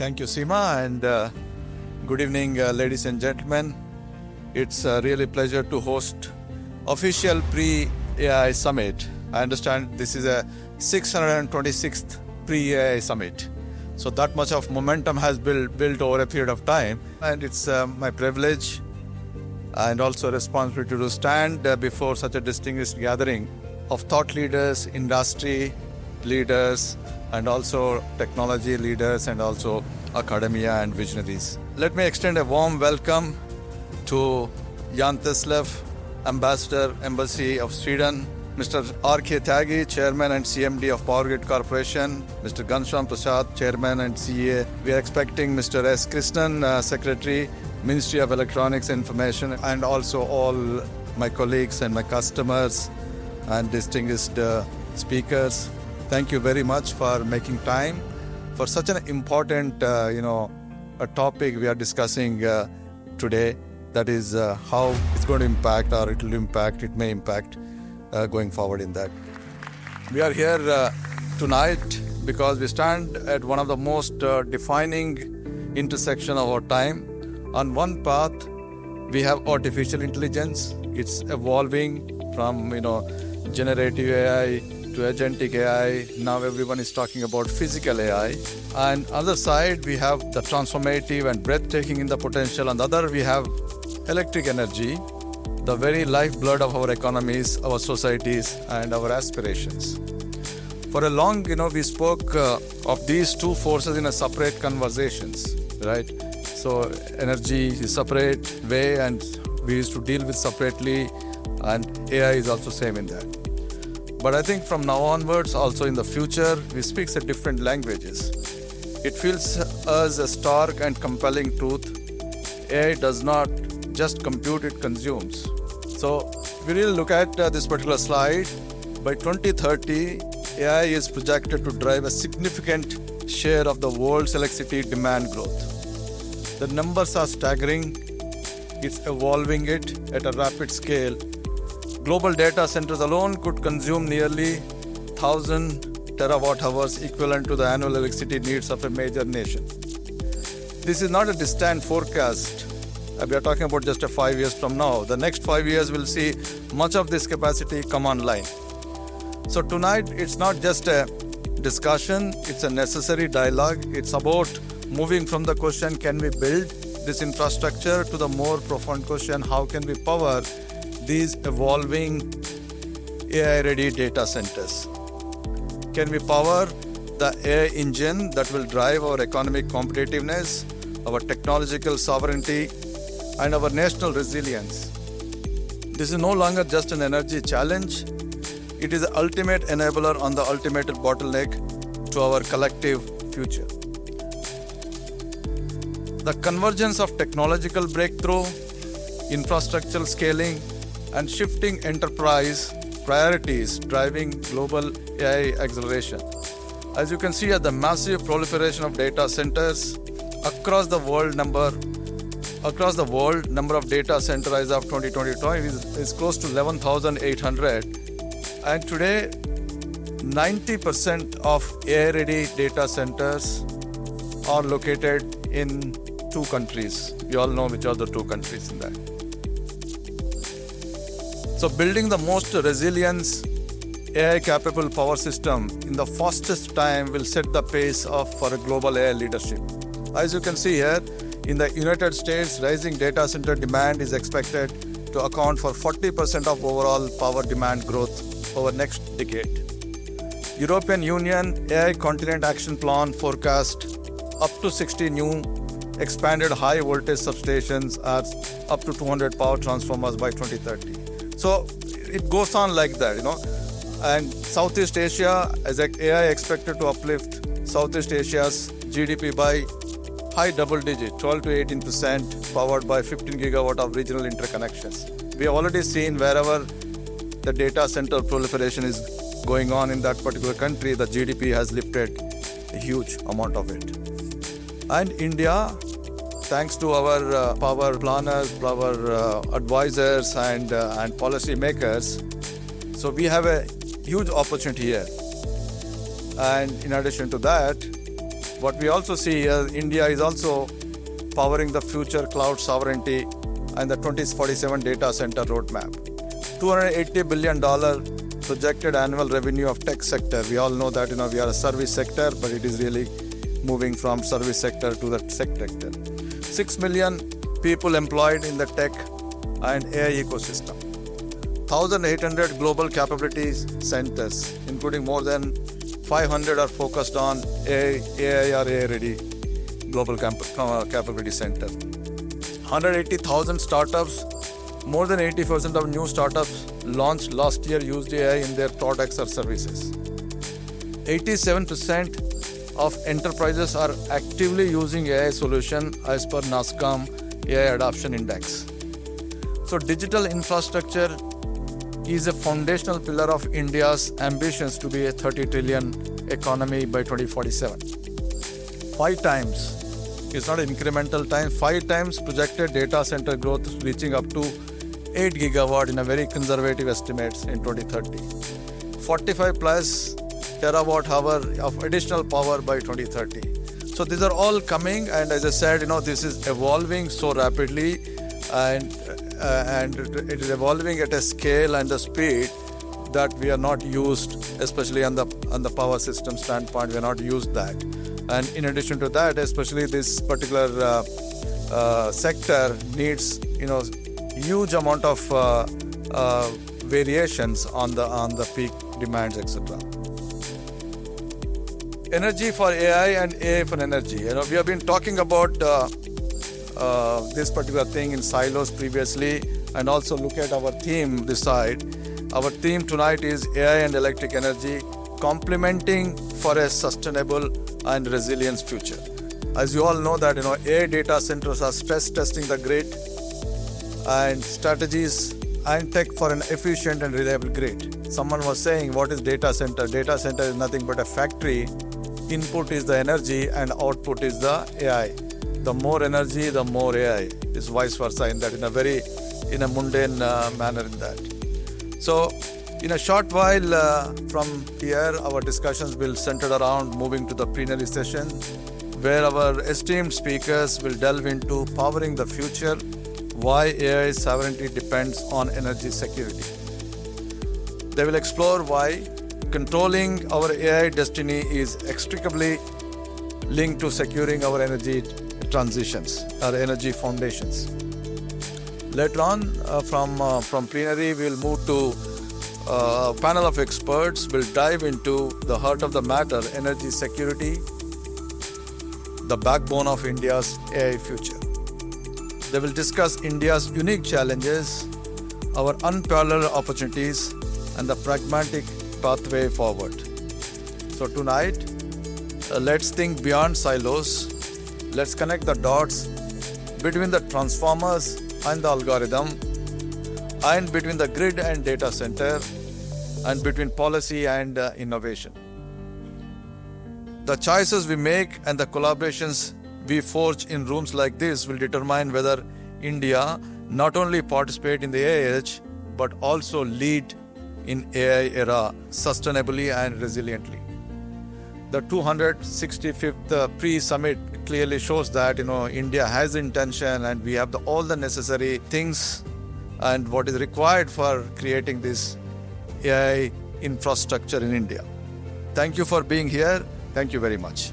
Thank you, Seema, and good evening, ladies and gentlemen. It's really a pleasure to host official pre-AI summit. I understand this is a 626th pre-AI summit. So that much of momentum has built over a period of time, and it's my privilege and also responsibility to stand before such a distinguished gathering of thought leaders, industry leaders, and also technology leaders, and also academia and visionaries. Let me extend a warm welcome to Jan Teslev, Ambassador, Embassy of Sweden, Mr. R.K. Tyagi, Chairman and CMD of PowerGrid Corporation, Mr. Ghanshyam Prasad, Chairman and CA. We are expecting Mr. S. Krishnan, Secretary, Ministry of Electronics and Information, and also all my colleagues and my customers and distinguished speakers. Thank you very much for making time for such an important, a topic we are discussing today. That is how it's going to impact, or it will impact, it may impact going forward in that. We are here tonight because we stand at one of the most defining intersection of our time. On one path, we have artificial intelligence. It's evolving from, generative AI to agentic AI. Now everyone is talking about physical AI. And other side, we have the transformative and breathtaking in the potential. On the other, we have electric energy, the very lifeblood of our economies, our societies, and our aspirations. For a long, we spoke of these two forces in a separate conversations, right? So energy is separate way, and we used to deal with separately, and AI is also same in that. But I think from now onwards, also in the future, we speak different languages. It feels us a stark and compelling truth. AI does not just compute, it consumes. So we really look at this particular slide. By 2030, AI is projected to drive a significant share of the world's electricity demand growth. The numbers are staggering. It's evolving it at a rapid scale. Global data centers alone could consume nearly 1,000 terawatt hours, equivalent to the annual electricity needs of a major nation. This is not a distant forecast. We are talking about just 5 years from now. The next 5 years will see much of this capacity come online. So tonight, it's not just a discussion, it's a necessary dialogue. It's about moving from the question, can we build this infrastructure, to the more profound question, how can we power these evolving AI-ready data centers? Can we power the AI engine that will drive our economic competitiveness, our technological sovereignty, and our national resilience? This is no longer just an energy challenge. It is the ultimate enabler on the ultimate bottleneck to our collective future. The convergence of technological breakthrough, infrastructural scaling, and shifting enterprise priorities driving global AI acceleration. As you can see, the massive proliferation of data centers across the world, number of data centers as of 2020 is close to 11,800. And today, 90% of AI-ready data centers are located in 2 countries. You all know which are the 2 countries in that. So building the most resilient AI-capable power system in the fastest time will set the pace for a global AI leadership. As you can see here, in the United States, rising data center demand is expected to account for 40% of overall power demand growth over next decade. European Union AI Continent Action Plan forecast up to 60 new expanded high voltage substations as up to 200 power transformers by 2030. So it goes on like that, And Southeast Asia, as AI expected to uplift Southeast Asia's GDP by high double digit, 12 to 18%, powered by 15 gigawatt of regional interconnections. We have already seen wherever the data center proliferation is going on in that particular country, the GDP has lifted a huge amount of it. And India, thanks to our power planners, our advisors, and policy makers, so we have a huge opportunity here. And in addition to that, What we also see is India is also powering the future cloud sovereignty and the 2047 data center roadmap. $280 billion projected annual revenue of tech sector. We all know that we are a service sector, but it is really moving from service sector to the tech sector. 6 million people employed in the tech and AI ecosystem. 1,800 global capabilities centers, including more than 500 are focused on AI or AI-ready global capability center. 180,000 startups, more than 80% of new startups launched last year used AI in their products or services. 87% of enterprises are actively using AI solution as per NASSCOM AI Adoption Index. So digital infrastructure is a foundational pillar of India's ambitions to be a 30 trillion economy by 2047. 5 times, it's not incremental time, 5 times projected data center growth reaching up to 8 gigawatt in a very conservative estimates in 2030. 45 plus terawatt hour of additional power by 2030. So these are all coming, and as I said, this is evolving so rapidly, and it is evolving at a scale and a speed that we are not used, especially on the power system standpoint. We are not used that, and in addition to that, especially this particular sector needs huge amount of variations on the peak demands, etc. Energy for AI and AI for energy. We have been talking about this particular thing in silos previously, and also look at our theme this side. Our theme tonight is AI and electric energy, complementing for a sustainable and resilient future. As you all know that AI data centers are stress testing the grid and strategies and tech for an efficient and reliable grid. Someone was saying, what is data center? Data center is nothing but a factory. Input is the energy and output is the AI. The more energy, the more AI. It's vice versa in that, in a mundane manner in that. So in a short while from here, our discussions will center around moving to the plenary session, where our esteemed speakers will delve into powering the future, why AI sovereignty depends on energy security. They will explore why controlling our AI destiny is inextricably linked to securing our energy transitions, our energy foundations. Later on, from plenary, we will move to a panel of experts. Will dive into the heart of the matter, energy security, the backbone of India's AI future. They will discuss India's unique challenges, our unparalleled opportunities, and the pragmatic pathway forward. So tonight, let's think beyond silos. Let's connect the dots between the transformers and the algorithm, and between the grid and data center, and between policy and innovation. The choices we make and the collaborations we forge in rooms like this will determine whether India not only participate in the AI age, but also lead in AI era sustainably and resiliently. The 265th pre-summit clearly shows that India has intention, and we have all the necessary things and what is required for creating this AI infrastructure in India. Thank you for being here. Thank you very much.